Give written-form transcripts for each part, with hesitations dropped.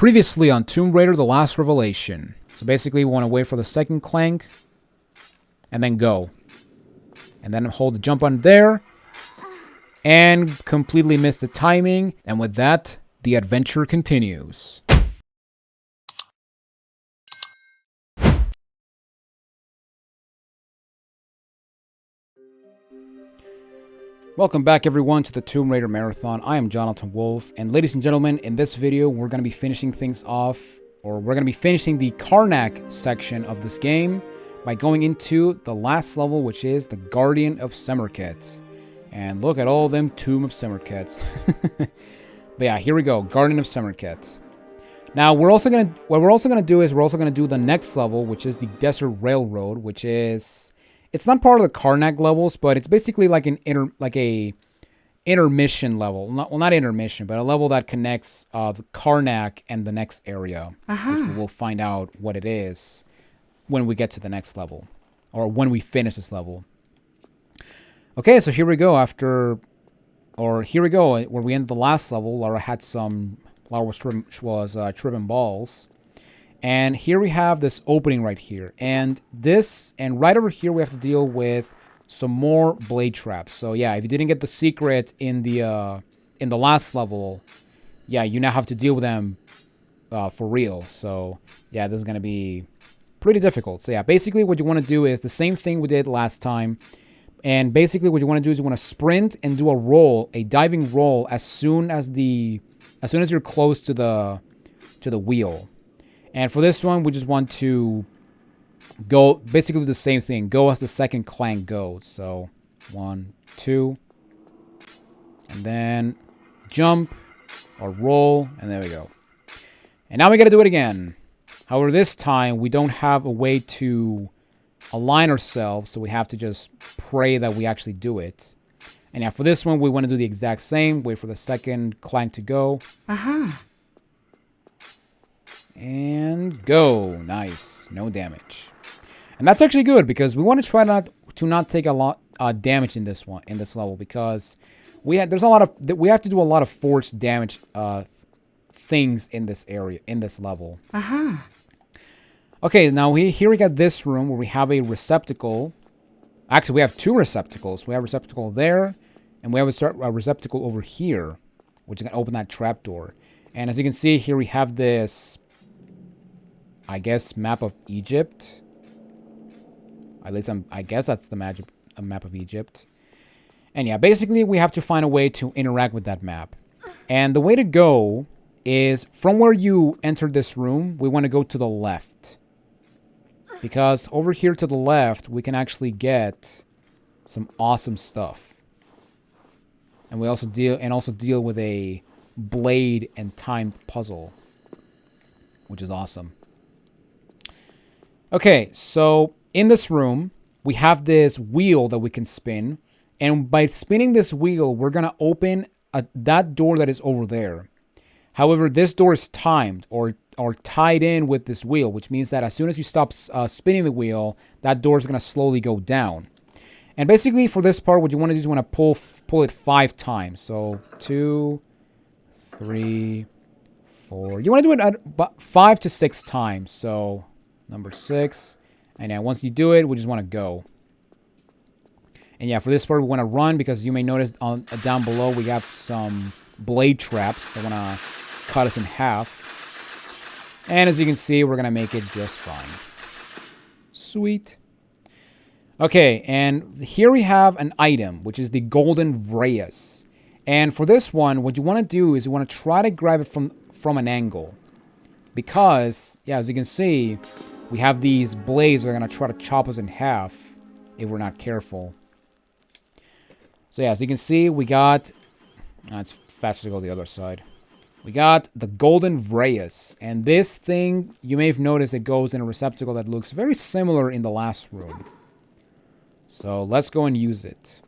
Previously on Tomb Raider: The Last Revelation. So basically we want to wait for the second Clank and then go. And then hold the jump button there and completely miss the timing. And with that, the adventure continues. Welcome back everyone to the Tomb Raider Marathon. I am Jonathan Wolf, and ladies and gentlemen, in this video we're going to be finishing things off, or we're going to be finishing the Karnak section of this game by going into the last level, which is the Guardian of Semerkhet. And look at all them Tomb of Semerkhets. But yeah, here we go, Guardian of Semerkhet. Now what we're also gonna do the next level, which is the Desert Railroad, which is, it's not part of the Karnak levels, but it's basically like an intermission level. Not intermission, but a level that connects the Karnak and the next area, which we will find out what it is when we get to the next level, or when we finish this level. Okay, so here we go. Here we go where we ended the last level. Lara was tripping balls. And here we have this opening right here. And right over here we have to deal with some more blade traps. So yeah, if you didn't get the secret in the last level, yeah, you now have to deal with them for real. So yeah, this is gonna be pretty difficult. So yeah, basically what you want to do is the same thing we did last time. And basically what you want to do is you want to sprint and do a diving roll as soon as you're close to the wheel. And for this one, we just want to go, basically the same thing. Go as the second Clank goes. So, 1, 2. And then jump or roll. And there we go. And now we got to do it again. However, this time, we don't have a way to align ourselves. So we have to just pray that we actually do it. And yeah, for this one, we want to do the exact same. Wait for the second Clank to go. And go. Nice. No damage. And that's actually good because we want to try not to take a lot damage in this level, because we have to do a lot of force damage things in this area, in this level. Okay, now here we got this room where we have a receptacle. Actually, we have two receptacles. We have a receptacle there, and we have a receptacle over here, which is going to open that trapdoor. And as you can see here, we have this, I guess, map of Egypt. At least I guess that's the map of Egypt. And yeah, basically we have to find a way to interact with that map. And the way to go is from where you entered this room, we want to go to the left. Because over here to the left, we can actually get some awesome stuff. And we also deal with a blade and time puzzle, which is awesome. Okay, so in this room, we have this wheel that we can spin. And by spinning this wheel, we're going to open that door that is over there. However, this door is timed or tied in with this wheel, which means that as soon as you stop spinning the wheel, that door is going to slowly go down. And basically, for this part, what you want to do is you want to pull it 5 times. So 2, 3, 4. You want to do it at 5 to 6 times. So number 6. And yeah, once you do it, we just want to go. And yeah, for this part, we want to run because you may notice down below we have some blade traps that want to cut us in half. And as you can see, we're going to make it just fine. Sweet. Okay, and here we have an item, which is the golden Vraeus. And for this one, what you want to do is you want to try to grab it from an angle. Because, yeah, as you can see, we have these blades that are going to try to chop us in half if we're not careful. So yeah, as you can see, we got... it's faster to go the other side. We got the golden Vraeus. And this thing, you may have noticed it goes in a receptacle that looks very similar in the last room. So let's go and use it.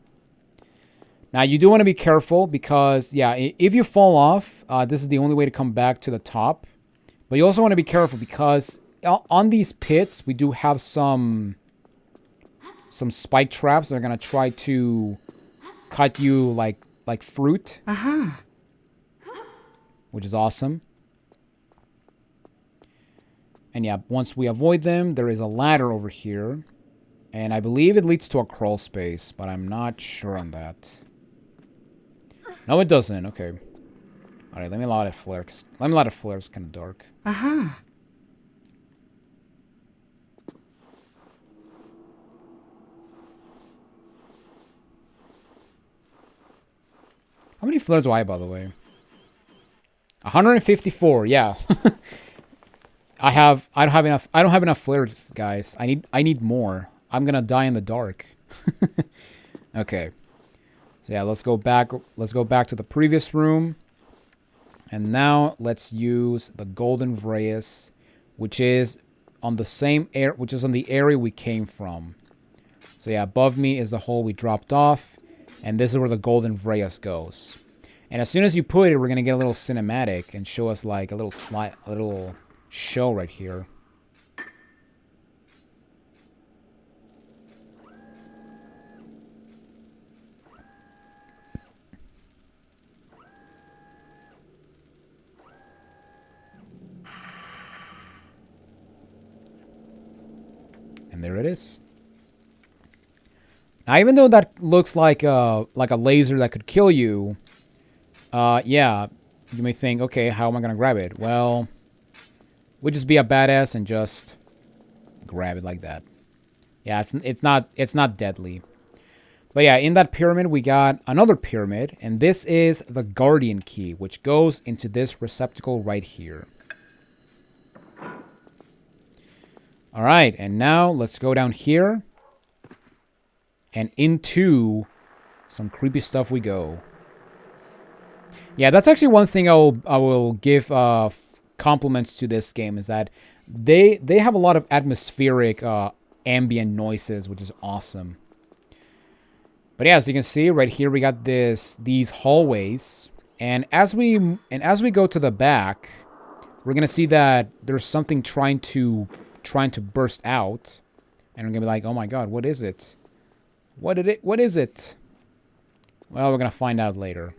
Now, you do want to be careful because, yeah, if you fall off, this is the only way to come back to the top. But you also want to be careful because on these pits, we do have some spike traps that are going to try to cut you like fruit. Which is awesome. And yeah, once we avoid them, there is a ladder over here. And I believe it leads to a crawl space, but I'm not sure on that. No, it doesn't. Okay. Alright, let me light a flare. Let me light a flare. It's kind of dark. Uh-huh. How many flares do I have, by the way? 154. Yeah. I don't have enough. I don't have enough flares, guys. I need more. I'm gonna die in the dark. Okay. So yeah, let's go back. Let's go back to the previous room. And now let's use the golden Vraeus, which is on the same air, which is on the area we came from. So yeah, above me is the hole we dropped off, and this is where the golden Vraeus goes. And as soon as you put it, we're gonna get a little cinematic and show us like a little show right here. And there it is. Now, even though that looks like a laser that could kill you, yeah, you may think, okay, how am I gonna grab it? Well, we just be a badass and just grab it like that. Yeah, it's not deadly. But yeah, in that pyramid we got another pyramid, and this is the Guardian key, which goes into this receptacle right here. All right, and now let's go down here, and into some creepy stuff we go. Yeah, that's actually one thing I will give compliments to this game, is that they have a lot of atmospheric ambient noises, which is awesome. But yeah, as you can see right here, we got these hallways, and as we go to the back, we're gonna see that there's something trying to burst out, and we're gonna be like, oh my god, what is it? What is it? Well, we're gonna find out later.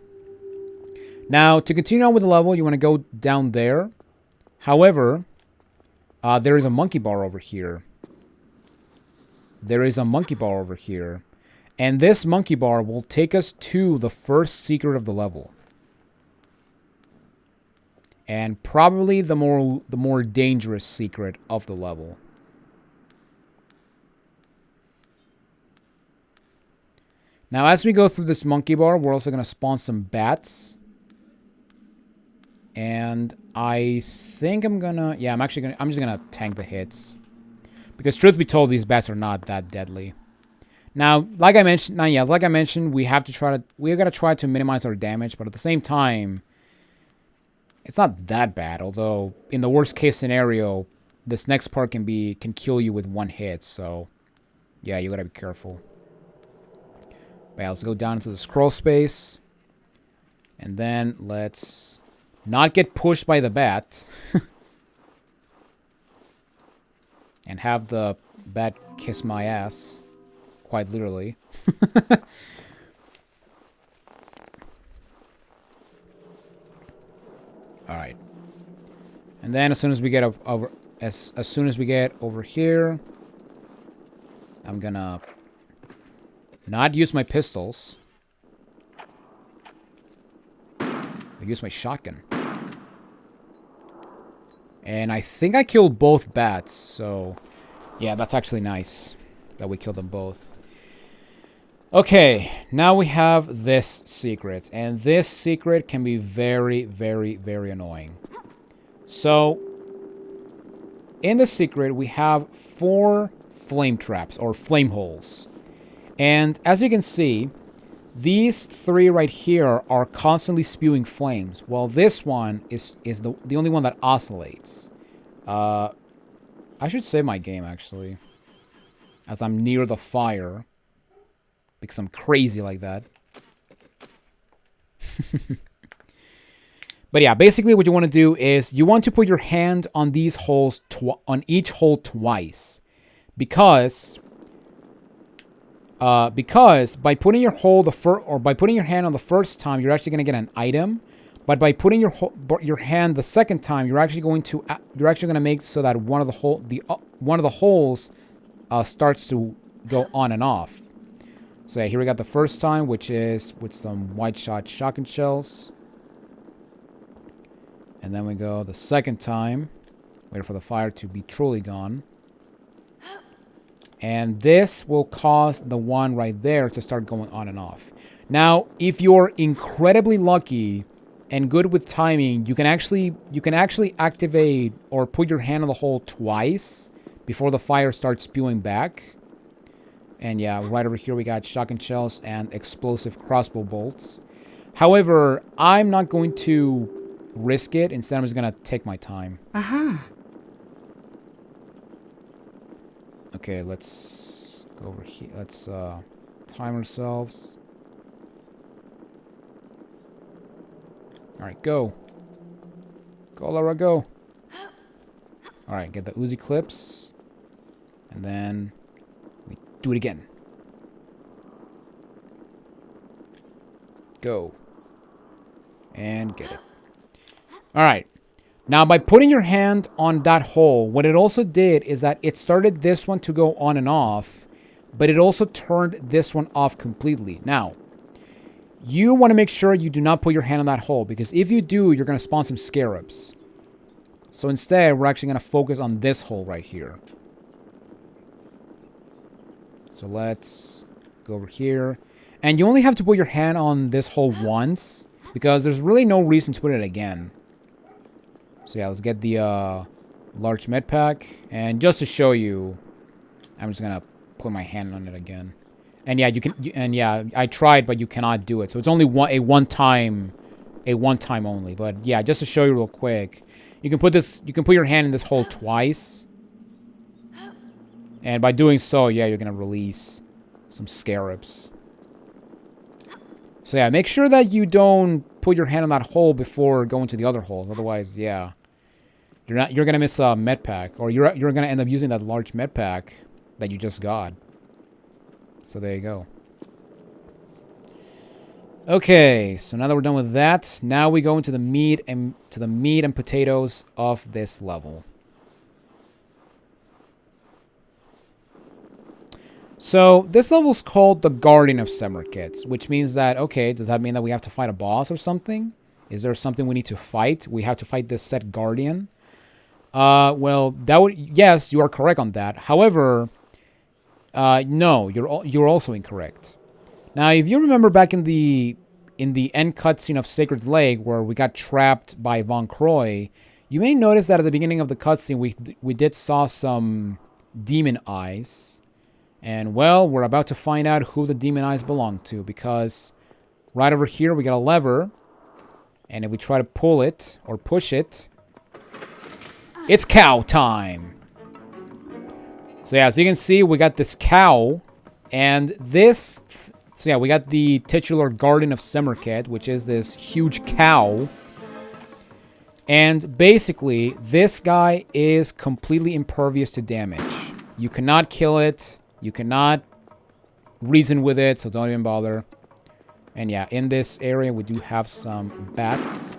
Now, to continue on with the level, you want to go down there. However, there is a monkey bar over here. There is a monkey bar over here. And this monkey bar will take us to the first secret of the level. And probably the more dangerous secret of the level. Now, as we go through this monkey bar, we're also going to spawn some bats. And I think I'm gonna... Yeah, I'm just gonna tank the hits. Because truth be told, these bats are not that deadly. Now, like I mentioned, we gotta try to minimize our damage, but at the same time, it's not that bad. Although, in the worst case scenario, this next part can kill you with one hit. So, yeah, you gotta be careful. But yeah, let's go down into the scroll space, and then let's not get pushed by the bat. And have the bat kiss my ass. Quite literally. Alright. And then as soon as we get over here, I'm gonna not use my pistols. I use my shotgun. And I think I killed both bats, so yeah, that's actually nice that we killed them both. Okay, now we have this secret, and this secret can be very, very, very annoying. So, in the secret, we have 4 flame traps, or flame holes. And as you can see, these 3 right here are constantly spewing flames, while this one is the only one that oscillates. I should save my game, actually, as I'm near the fire, because I'm crazy like that. But yeah, basically what you want to do is you want to put your hand on these holes, on each hole twice, because by putting your hand on the first time, you're actually going to get an item. But by putting your hand the second time, you're actually going to make so that one of the holes starts to go on and off. So yeah, here we got the first time, which is with some wide shot shotgun shells. And then we go the second time. Wait for the fire to be truly gone. And this will cause the one right there to start going on and off. Now, if you're incredibly lucky and good with timing, you can actually activate or put your hand on the hole twice before the fire starts spewing back. And yeah, right over here we got shotgun shells and explosive crossbow bolts. However, I'm not going to risk it. Instead, I'm just going to take my time. Okay, let's go over here. Let's time ourselves. Alright, go. Go, Laura, go. Alright, get the Uzi clips. And then we do it again. Go. And get it. Alright. Now, by putting your hand on that hole, what it also did is that it started this one to go on and off, but it also turned this one off completely. Now, you want to make sure you do not put your hand on that hole, because if you do, you're going to spawn some scarabs. So instead, we're actually going to focus on this hole right here. So let's go over here. And you only have to put your hand on this hole once, because there's really no reason to put it again. So yeah, let's get the large med pack. And just to show you, I'm just going to put my hand on it again. And yeah, I tried, but you cannot do it. So it's only a one time only. But yeah, just to show you real quick, you can put your hand in this hole twice. And by doing so, yeah, you're going to release some scarabs. So yeah, make sure that you don't put your hand on that hole before going to the other hole. Otherwise, yeah, you're gonna miss a med pack, or you're gonna end up using that large med pack that you just got. So there you go. Okay, so now that we're done with that, now we go into the meat and potatoes of this level. So, this level's called the Guardian of Semerkhet, which means that, okay, does that mean that we have to fight a boss or something? Is there something we need to fight? We have to fight this said Guardian? Well, yes, you are correct on that. However, no, you're also incorrect. Now, if you remember back in the end cutscene of Sacred Lake, where we got trapped by Von Croy, you may notice that at the beginning of the cutscene, we did saw some demon eyes. And, well, we're about to find out who the demon eyes belong to, because right over here we got a lever, and if we try to pull it or push it, it's cow time. So yeah, as you can see, we got this cow, and this, so yeah, we got the titular Guardian of Semerkhet, which is this huge cow. And basically, this guy is completely impervious to damage. You cannot kill it. You cannot reason with it, so don't even bother. And yeah, in this area, we do have some bats.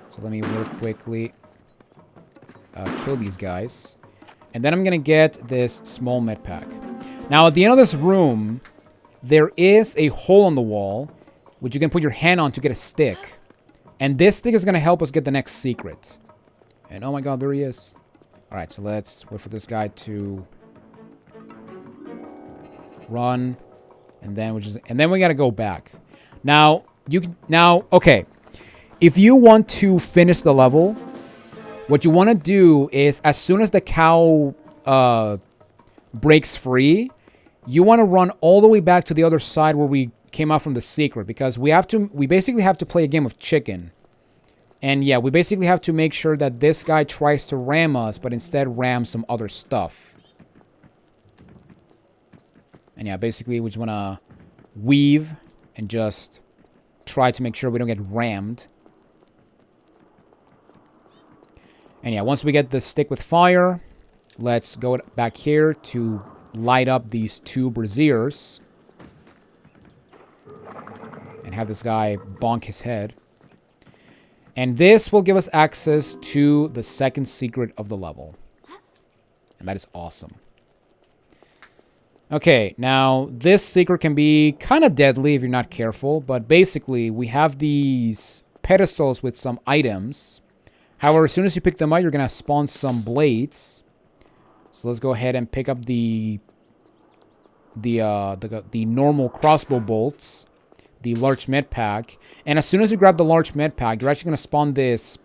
So let me real quickly kill these guys. And then I'm going to get this small med pack. Now, at the end of this room, there is a hole on the wall, which you can put your hand on to get a stick. And this stick is going to help us get the next secret. And oh my god, there he is. Alright, so let's wait for this guy to run, and then we gotta go back. Now okay, if you want to finish the level, what you want to do is, as soon as the cow breaks free, you want to run all the way back to the other side where we came out from the secret, because we basically have to play a game of chicken. And yeah, we basically have to make sure that this guy tries to ram us, but instead rams some other stuff. And yeah, basically we just want to weave and just try to make sure we don't get rammed. And yeah, once we get the stick with fire, let's go back here to light up these two braziers. And have this guy bonk his head. And this will give us access to the second secret of the level. And that is awesome. Okay, now this secret can be kind of deadly if you're not careful. But basically, we have these pedestals with some items. However, as soon as you pick them up, you're going to spawn some blades. So let's go ahead and pick up the normal crossbow bolts. The large med pack. And as soon as you grab the large med pack, you're actually going to spawn this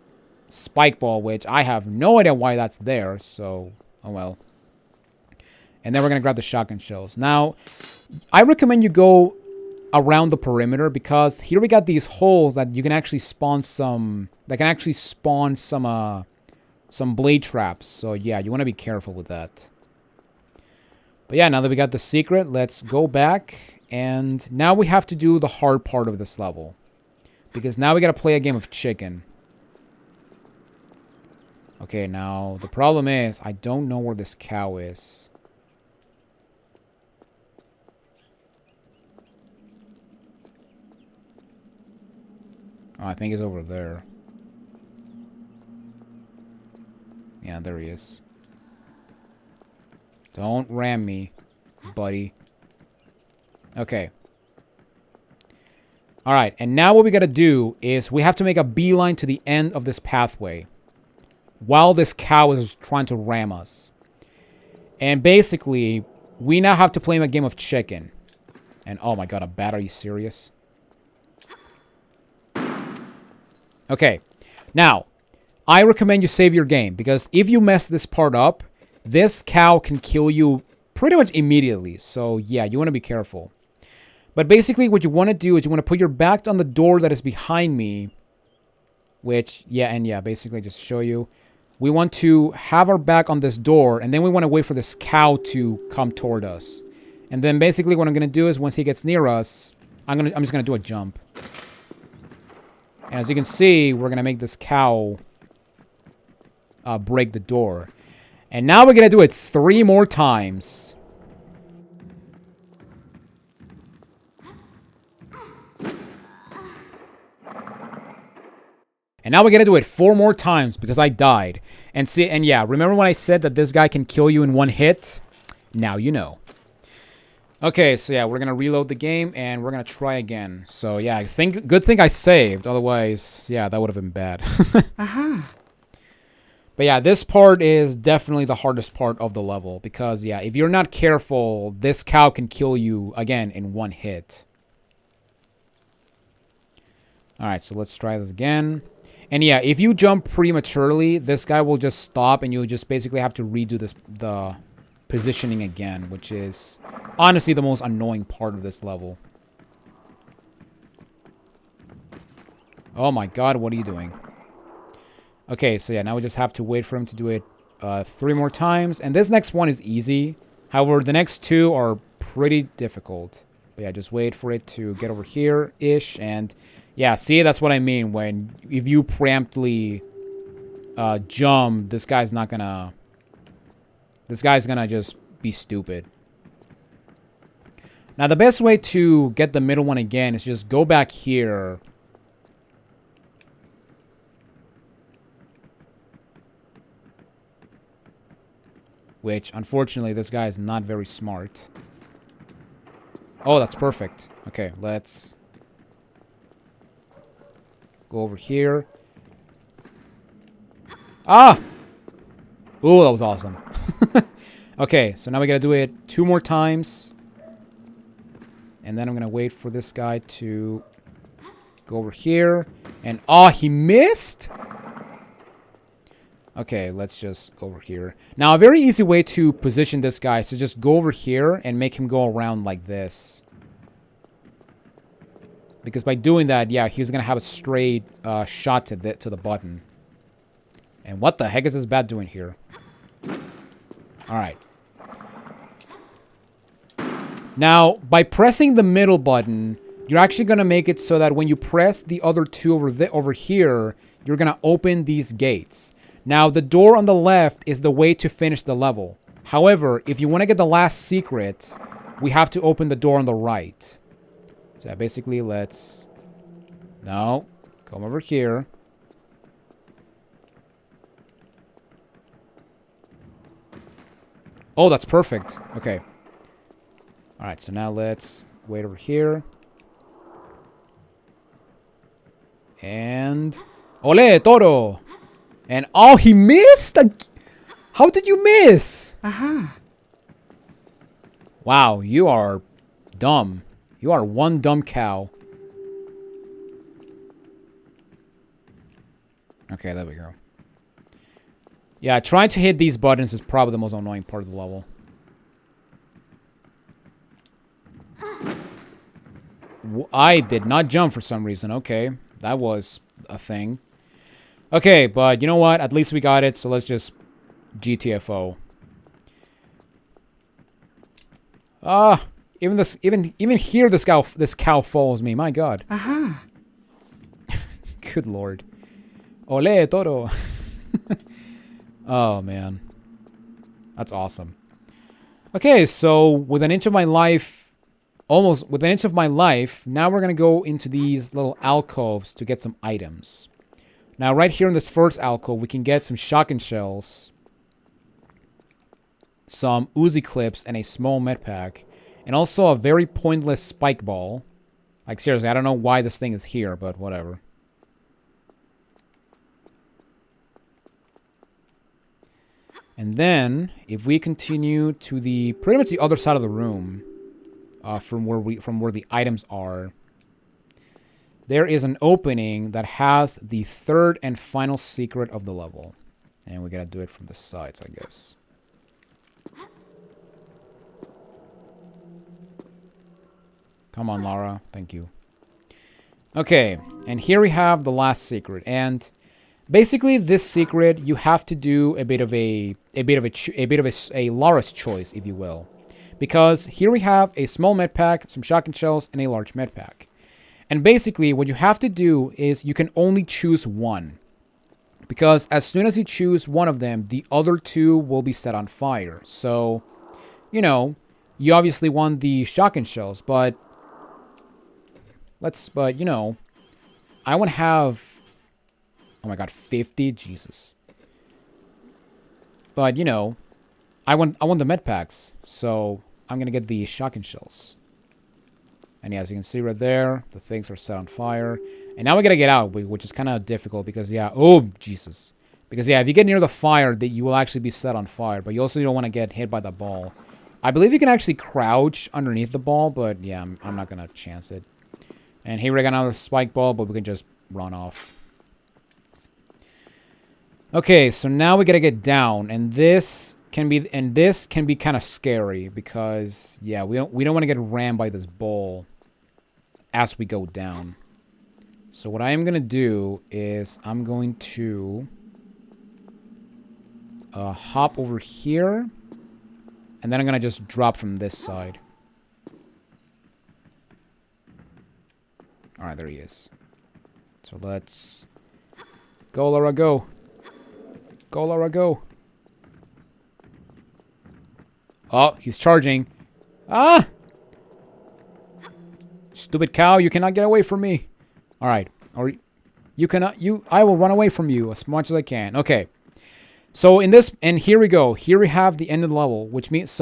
spike ball, which I have no idea why that's there. So, oh well. And then we're going to grab the shotgun shells. Now, I recommend you go around the perimeter because here we got these holes that you can actually spawn some... That can actually spawn some blade traps. So, yeah, you want to be careful with that. But yeah, now that we got the secret, let's go back. And now we have to do the hard part of this level. Because now we got to play a game of chicken. Okay, now the problem is I don't know where this cow is. Oh, I think he's over there. Yeah, there he is. Don't ram me, buddy. Okay. Alright, and now what we gotta do is we have to make a beeline to the end of this pathway. While this cow is trying to ram us. And basically, we now have to play a game of chicken. And oh my god, a bat, are you serious? Okay. Now, I recommend you save your game. Because if you mess this part up, this cow can kill you pretty much immediately. So yeah, you want to be careful. But basically what you want to do is you want to put your back on the door that is behind me. Which, yeah, basically just show you. We want to have our back on this door. And then we want to wait for this cow to come toward us. And then basically what I'm going to do is once he gets near us, I'm just going to do a jump. And as you can see, we're going to make this cow break the door. And now we're going to do it 3 more times. And now we're going to do it 4 more times because I died. And see, and yeah, remember when I said that this guy can kill you in 1 hit? Now you know. Okay, so yeah, we're going to reload the game and we're going to try again. So yeah, good thing I saved. Otherwise, yeah, that would have been bad. But yeah, this part is definitely the hardest part of the level. Because yeah, if you're not careful, this cow can kill you again in 1 hit. Alright, so let's try this again. And yeah, if you jump prematurely, this guy will just stop and you'll just basically have to redo the positioning again, which is honestly the most annoying part of this level. Oh my god, what are you doing? Okay, so yeah, now we just have to wait for him to do it 3 more times. And this next one is easy. However, the next 2 are pretty difficult. But yeah, just wait for it to get over here-ish. And yeah, see, that's what I mean. If you preemptively jump, this guy's not gonna... This guy's gonna just be stupid. Now, the best way to get the middle one again is just go back here. Which, unfortunately, this guy is not very smart. Oh, that's perfect. Okay, let's go over here. Ah! Ooh, that was awesome. Okay, so now we gotta do it 2 more times. And then I'm gonna wait for this guy to go over here. And, oh, he missed? Okay, let's just go over here. Now, a very easy way to position this guy is to just go over here and make him go around like this. Because by doing that, yeah, he's going to have a straight shot to the button. And what the heck is this bat doing here? Alright. Now, by pressing the middle button, you're actually going to make it so that when you press the other 2 over here, you're going to open these gates. Now, the door on the left is the way to finish the level. However, if you want to get the last secret, we have to open the door on the right. So basically, let's... No. Come over here. Oh, that's perfect. Okay. Alright, so now let's wait over here. And... Ole, Toro! And... Oh, he missed! How did you miss? Wow, you are dumb. You are one dumb cow. Okay, there we go. Yeah, trying to hit these buttons is probably the most annoying part of the level. I did not jump for some reason. Okay, that was a thing. Okay, but you know what? At least we got it, so let's just GTFO. Ah, even here this cow follows me. My God. Good Lord. Ole, Toro. Oh, man. That's awesome. Okay, so with an inch of my life, almost with an inch of my life, now we're going to go into these little alcoves to get some items. Now, right here in this first alcove, we can get some shotgun shells, some Uzi clips, and a small med pack, and also a very pointless spike ball. Like, seriously, I don't know why this thing is here, but whatever. And then, if we continue to the pretty much the other side of the room, from where the items are, there is an opening that has the third and final secret of the level, and we gotta do it from the sides, I guess. Come on, Lara. Thank you. Okay, and here we have the last secret, and basically, this secret you have to do a bit of a Lara's choice, if you will, because here we have a small med pack, some shotgun shells, and a large med pack. And basically, what you have to do is you can only choose one, because as soon as you choose one of them, the other two will be set on fire. So, you know, you obviously want the shotgun shells, but you know, I want to have. Oh my God, 50? Jesus. But, you know, I want the med packs, so I'm going to get the shotgun shells. And yeah, as you can see right there, the things are set on fire. And now we got to get out, which is kind of difficult because, yeah, oh, Jesus. Because, yeah, if you get near the fire, you will actually be set on fire, but you also don't want to get hit by the ball. I believe you can actually crouch underneath the ball, but, yeah, I'm not going to chance it. And here we got another spike ball, but we can just run off. Okay, so now we gotta get down, and this can be kind of scary because yeah, we don't want to get rammed by this ball as we go down. So what I am gonna do is I'm going to hop over here, and then I'm gonna just drop from this side. All right, there he is. So let's go, Lara, go. Go, Lara, go. Oh, he's charging. Ah! Stupid cow, you cannot get away from me. All right. Or you cannot, I will run away from you as much as I can. Okay. So in this, and here we go. Here we have the end of the level, which means,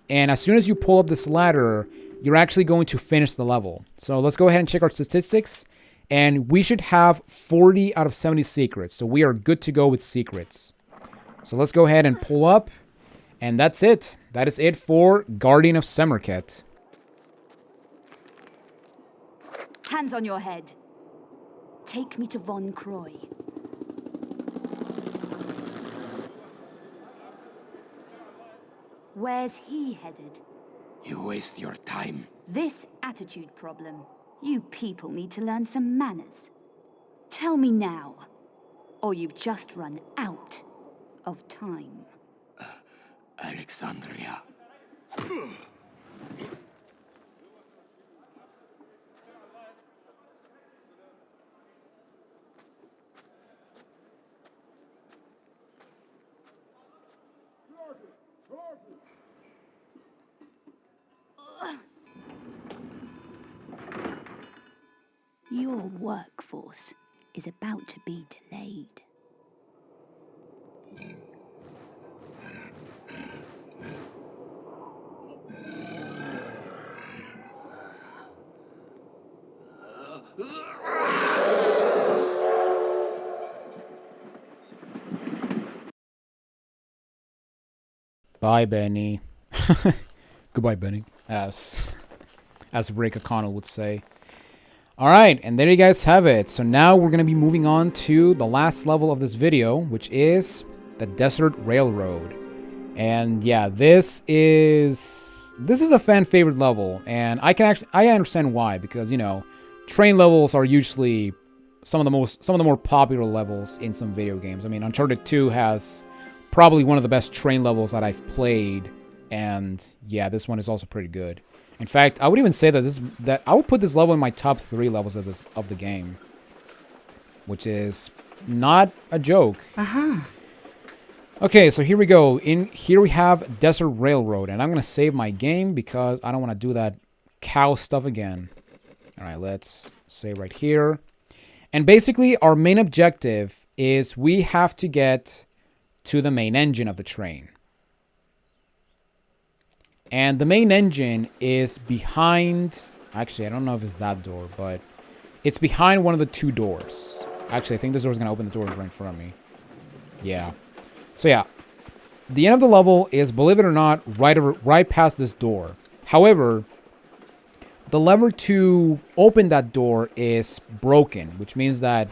and as soon as you pull up this ladder, you're actually going to finish the level. So let's go ahead and check our statistics. And we should have 40 out of 70 secrets. So we are good to go with secrets. So let's go ahead and pull up. And that's it. That is it for Guardian of Semerkhet. Hands on your head. Take me to Von Croy. Where's he headed? You waste your time. This attitude problem. You people need to learn some manners. Tell me now, or you've just run out of time. Alexandria. Your workforce is about to be delayed. Bye, Benny. Goodbye, Benny. As Rick O'Connell would say. Alright, and there you guys have it. So now we're going to be moving on to the last level of this video, which is the Desert Railroad. And yeah, this is a fan favorite level, and I understand why, because you know, train levels are usually some of the more popular levels in some video games. I mean, Uncharted 2 has probably one of the best train levels that I've played, and yeah, this one is also pretty good. In fact, I would even say that I would put this level in my top 3 levels of the game, which is not a joke. Okay, so here we go. In here we have Desert Railroad, and I'm gonna save my game because I don't want to do that cow stuff again. All right, let's save right here. And basically, our main objective is we have to get to the main engine of the train. And the main engine is behind... Actually, I don't know if it's that door, but it's behind one of the 2 doors. Actually, I think this door is going to open the door right in front of me. Yeah. So yeah, the end of the level is, believe it or not, right past this door. However, the lever to open that door is broken, which means that,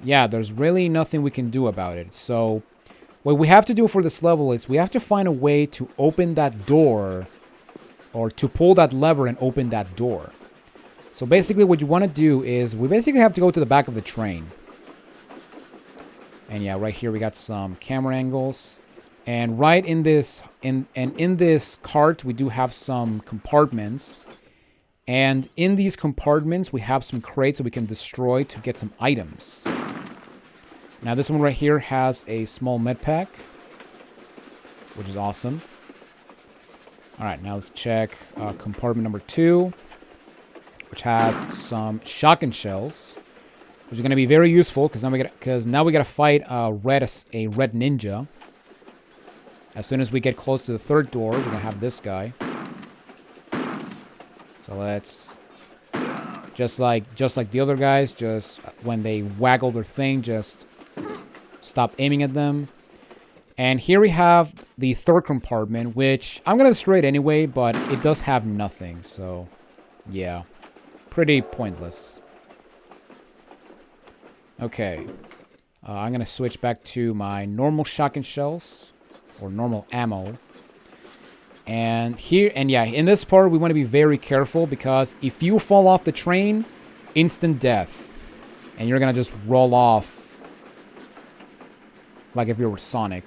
yeah, there's really nothing we can do about it. So what we have to do for this level is we have to find a way to open that door, or to pull that lever and open that door. So basically what you want to do is we basically have to go to the back of the train. And yeah, right here we got some camera angles. And right in this in this cart we do have some compartments. And in these compartments we have some crates that we can destroy to get some items. Now this one right here has a small med pack, which is awesome. Alright, now let's check compartment number 2, which has some shotgun shells, which is going to be very useful because now we gotta fight a red ninja. As soon as we get close to the 3rd door, we're gonna have this guy. So let's just like the other guys, just when they waggle their thing, just stop aiming at them. And here we have the 3rd compartment, which I'm gonna destroy it anyway, but it does have nothing. So yeah, pretty pointless. Okay, I'm going to switch back to my normal shotgun shells, or normal ammo. And yeah, in this part, we want to be very careful, because if you fall off the train, instant death. And you're going to just roll off, like if you were Sonic.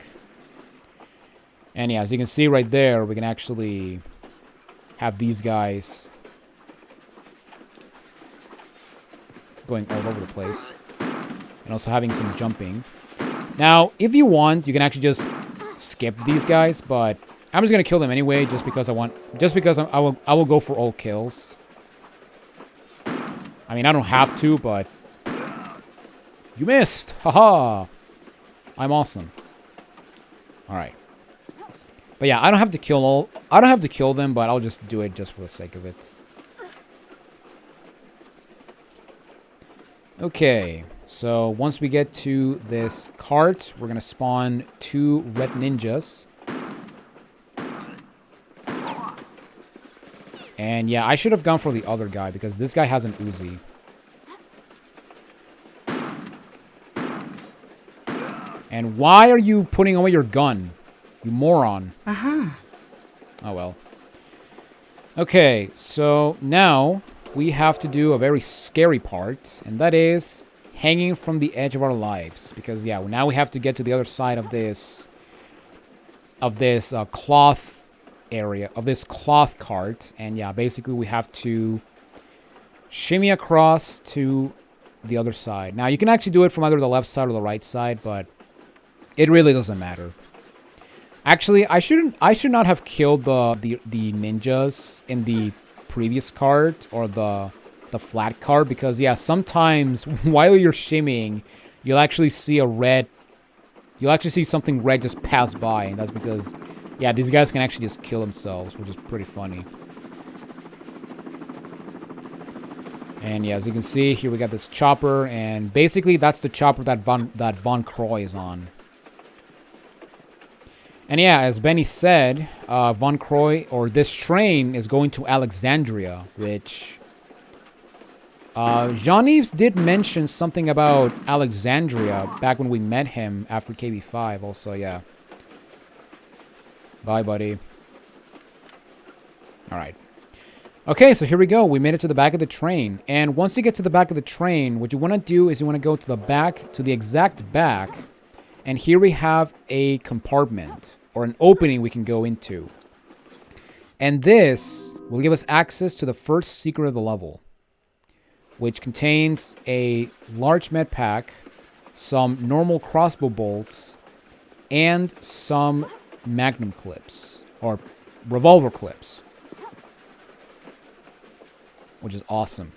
And yeah, as you can see right there, we can actually have these guys going all over the place. And also having some jumping. Now, if you want, you can actually just skip these guys, but I'm just gonna kill them anyway, just because I will go for all kills. I mean, I don't have to, but you missed, haha! I'm awesome. All right, but yeah, I don't have to kill them, but I'll just do it just for the sake of it. Okay. So once we get to this cart, we're going to spawn 2 red ninjas. And yeah, I should have gone for the other guy because this guy has an Uzi. And why are you putting away your gun? You moron. Oh well. Okay, so now we have to do a very scary part, and that is hanging from the edge of our lives, because yeah, now we have to get to the other side of this cloth area, of this cloth cart. And yeah, basically we have to shimmy across to the other side. Now you can actually do it from either the left side or the right side, but it really doesn't matter. Actually, I should not have killed the ninjas in the previous cart, or the flat cart, because yeah, sometimes while you're shimmying, you'll actually see something red just pass by, and that's because yeah, these guys can actually just kill themselves, which is pretty funny. And yeah, as you can see here, we got this chopper, and basically that's the chopper that Von Croy is on. And yeah, as Benny said, Von Croy, or this train, is going to Alexandria, which... Jean-Yves did mention something about Alexandria back when we met him after KB5, also, yeah. Bye, buddy. Alright. Okay, so here we go. We made it to the back of the train. And once you get to the back of the train, what you want to do is you want to go to the back, to the exact back. And here we have a compartment, or an opening we can go into. And this will give us access to the first secret of the level, which contains a large med pack, some normal crossbow bolts, and some magnum clips, or revolver clips, which is awesome.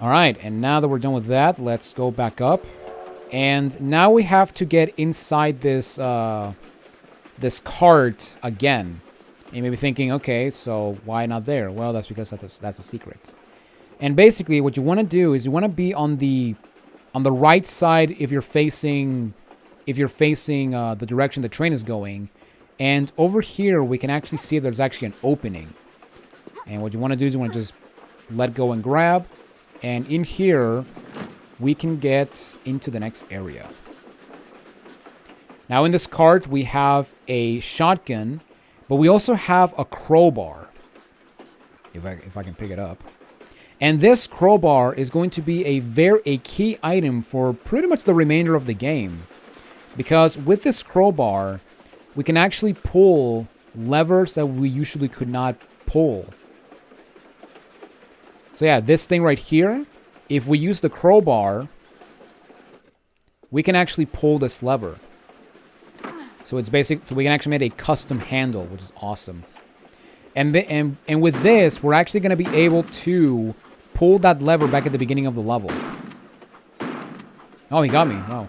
Alright, and now that we're done with that, let's go back up. And now we have to get inside this this cart again. And you may be thinking, okay, so why not there? Well, that's because that's a secret. And basically, what you want to do is you want to be on the right side if you're facing the direction the train is going. And over here, we can actually see there's actually an opening. And what you want to do is you want to just let go and grab. And in here, we can get into the next area. Now in this cart, we have a shotgun, but we also have a crowbar. If I can pick it up. And this crowbar is going to be a key item for pretty much the remainder of the game. Because with this crowbar, we can actually pull levers that we usually could not pull. So yeah, this thing right here, if we use the crowbar, we can actually pull this lever. So it's basic. So we can actually make a custom handle, which is awesome. And with this, we're actually going to be able to pull that lever back at the beginning of the level. Oh, he got me. Wow.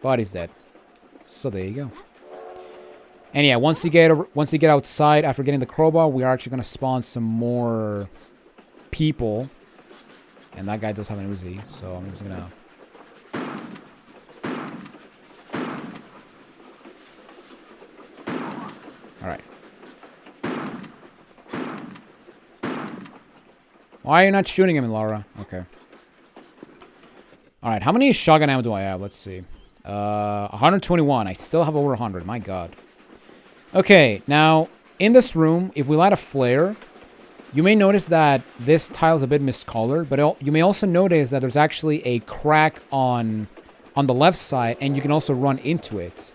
Body's dead. So there you go. And yeah, once you get outside after getting the crowbar, we are actually going to spawn some more people. And that guy does have an Uzi, so I'm just gonna... Alright. Why are you not shooting him, Laura? Okay. Alright, how many shotgun ammo do I have? Let's see. 121. I still have over 100. My god. Okay, now, in this room, if we light a flare... You may notice that this tile is a bit miscolored, but you may also notice that there's actually a crack on the left side, and you can also run into it.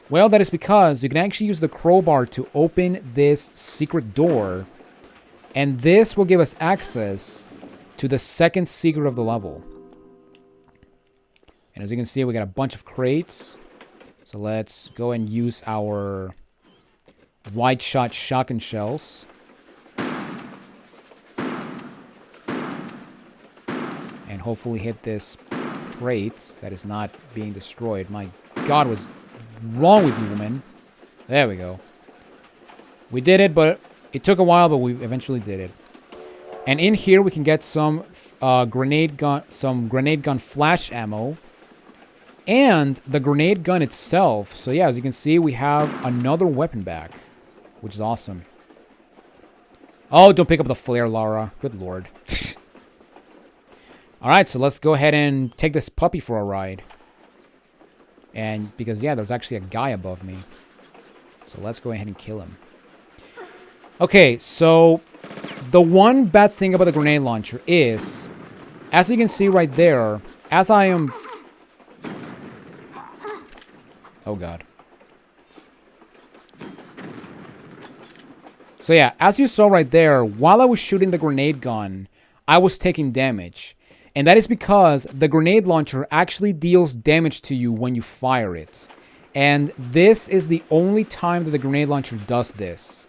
Well, that is because you can actually use the crowbar to open this secret door, and this will give us access to the second secret of the level. And as you can see, we got a bunch of crates. So let's go and use our wide shot shotgun shells. And hopefully hit this crate that is not being destroyed. My god, what's wrong with you, woman? There we go. We did it, but it took a while, but we eventually did it. And in here, we can get some grenade gun flash ammo. And the grenade gun itself. So yeah, as you can see, we have another weapon back, which is awesome. Oh, don't pick up the flare, Lara. Good lord. Alright, so let's go ahead and take this puppy for a ride. And because, yeah, there's actually a guy above me. So let's go ahead and kill him. Okay, so the one bad thing about the grenade launcher is, as you can see right there, as I am... Oh god. So yeah, as you saw right there, while I was shooting the grenade gun, I was taking damage. And that is because the grenade launcher actually deals damage to you when you fire it. And this is the only time that the grenade launcher does this.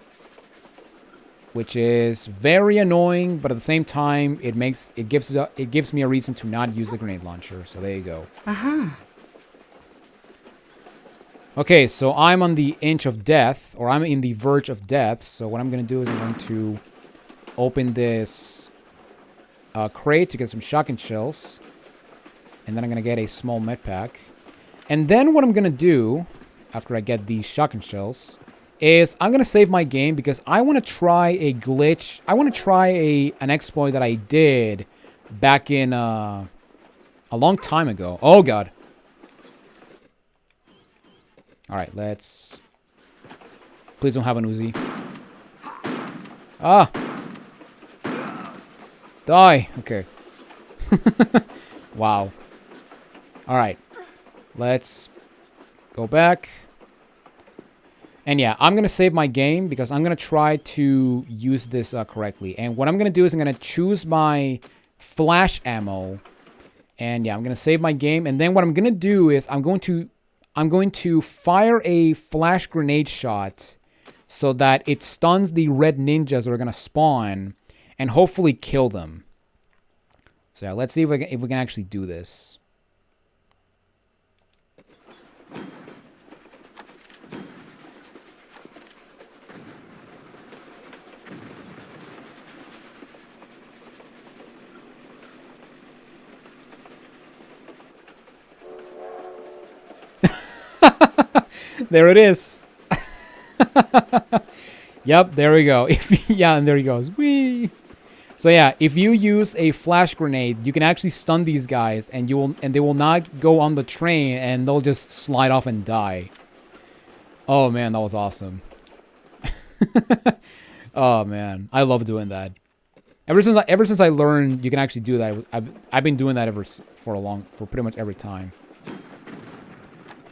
Which is very annoying, but at the same time, it gives me a reason to not use the grenade launcher. So there you go. Okay, so I'm on the edge of death, or I'm in the verge of death. So what I'm going to do is I'm going to open this crate to get some shotgun shells. And then I'm going to get a small med pack. And then what I'm going to do after I get these shotgun shells, is I'm going to save my game because I want to try a glitch. I want to try an exploit that I did back in a long time ago. Oh, God. All right, let's... Please don't have an Uzi. Ah! Die! Okay. Wow. Alright. Let's go back. And yeah, I'm going to save my game because I'm going to try to use this correctly. And what I'm going to do is I'm going to choose my flash ammo. And yeah, I'm going to save my game. And then what I'm going to do is I'm going to fire a flash grenade shot so that it stuns the red ninjas that are going to spawn and hopefully kill them. So yeah, let's see if we can actually do this. There it is. Yep, there we go. Yeah, and there he goes. Whee! So yeah, if you use a flash grenade, you can actually stun these guys, and they will not go on the train, and they'll just slide off and die. Oh man, that was awesome. Oh man, I love doing that. Ever since I learned you can actually do that, I've been doing that for pretty much every time.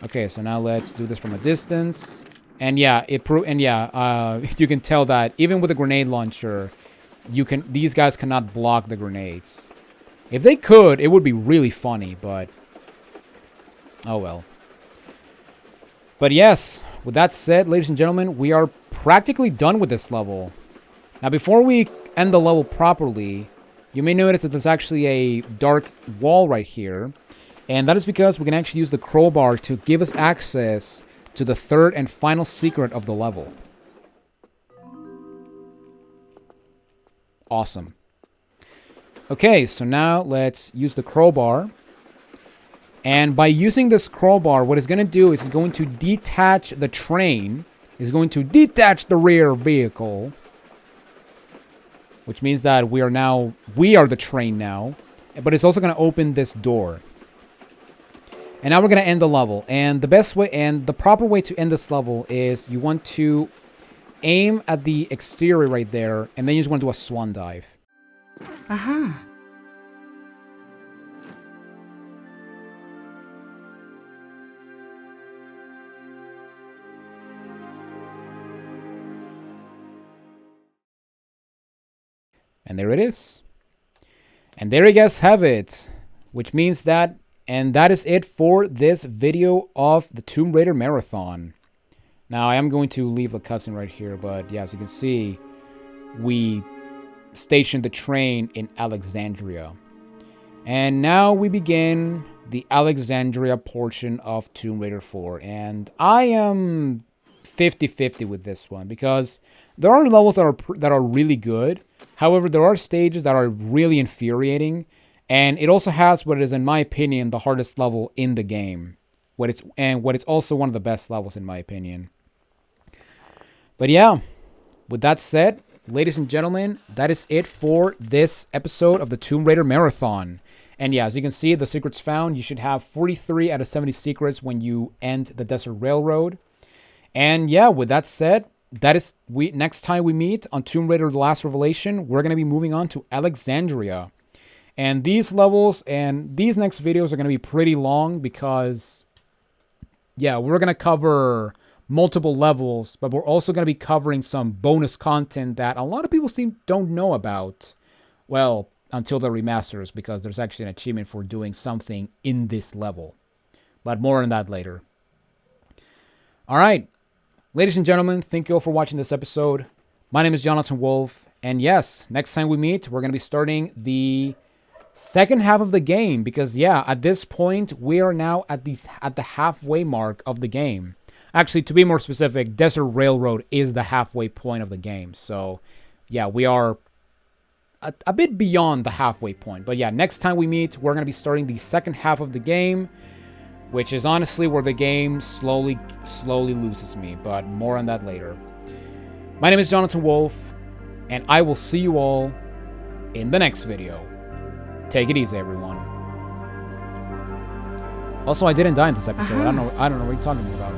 Okay, so now let's do this from a distance, and yeah, you can tell that even with a grenade launcher, these guys cannot block the grenades. If they could, it would be really funny, but oh well. But yes, with that said, ladies and gentlemen, we are practically done with this level. Now, before we end the level properly, you may notice that there's actually a dark wall right here. And that is because we can actually use the crowbar to give us access to the third and final secret of the level. Awesome. Okay, so now let's use the crowbar. And by using this crowbar, what it's going to do is it's going to detach the train. It's going to detach the rear vehicle. Which means that we are the train now. But it's also going to open this door. And now we're going to end the level. And the proper way to end this level is you want to aim at the exterior right there, and then you just want to do a swan dive. Uh-huh. And there it is. And there you guys have it. Which means that, and that is it for this video of the Tomb Raider Marathon. Now, I am going to leave the cutscene right here, but yeah, as you can see, we stationed the train in Alexandria. And now we begin the Alexandria portion of Tomb Raider 4. And I am 50-50 with this one, because there are levels that are really good. However, there are stages that are really infuriating. And it also has what is, in my opinion, the hardest level in the game. What it's also one of the best levels, in my opinion. But yeah, with that said, ladies and gentlemen, that is it for this episode of the Tomb Raider Marathon. And yeah, as you can see, the secrets found, you should have 43 out of 70 secrets when you end the Desert Railroad. And yeah, with that said, next time we meet on Tomb Raider The Last Revelation, we're going to be moving on to Alexandria. And these levels and these next videos are going to be pretty long because, yeah, we're going to cover multiple levels, but we're also going to be covering some bonus content that a lot of people don't know about. Well, until the remasters, because there's actually an achievement for doing something in this level. But more on that later. All right. Ladies and gentlemen, thank you all for watching this episode. My name is Jonathan Wolf. And yes, next time we meet, we're going to be starting the second half of the game. Because yeah, at this point, we are now at the halfway mark of the game. Actually, to be more specific, Desert Railroad is the halfway point of the game. So yeah, we are a bit beyond the halfway point. But yeah, next time we meet, we're going to be starting the second half of the game. which is honestly where the game slowly loses me, but more on that later. My name is Jonathan Wolf, and I will see you all in the next video. Take it easy, everyone. Also, I didn't die in this episode. I don't know what you're talking about.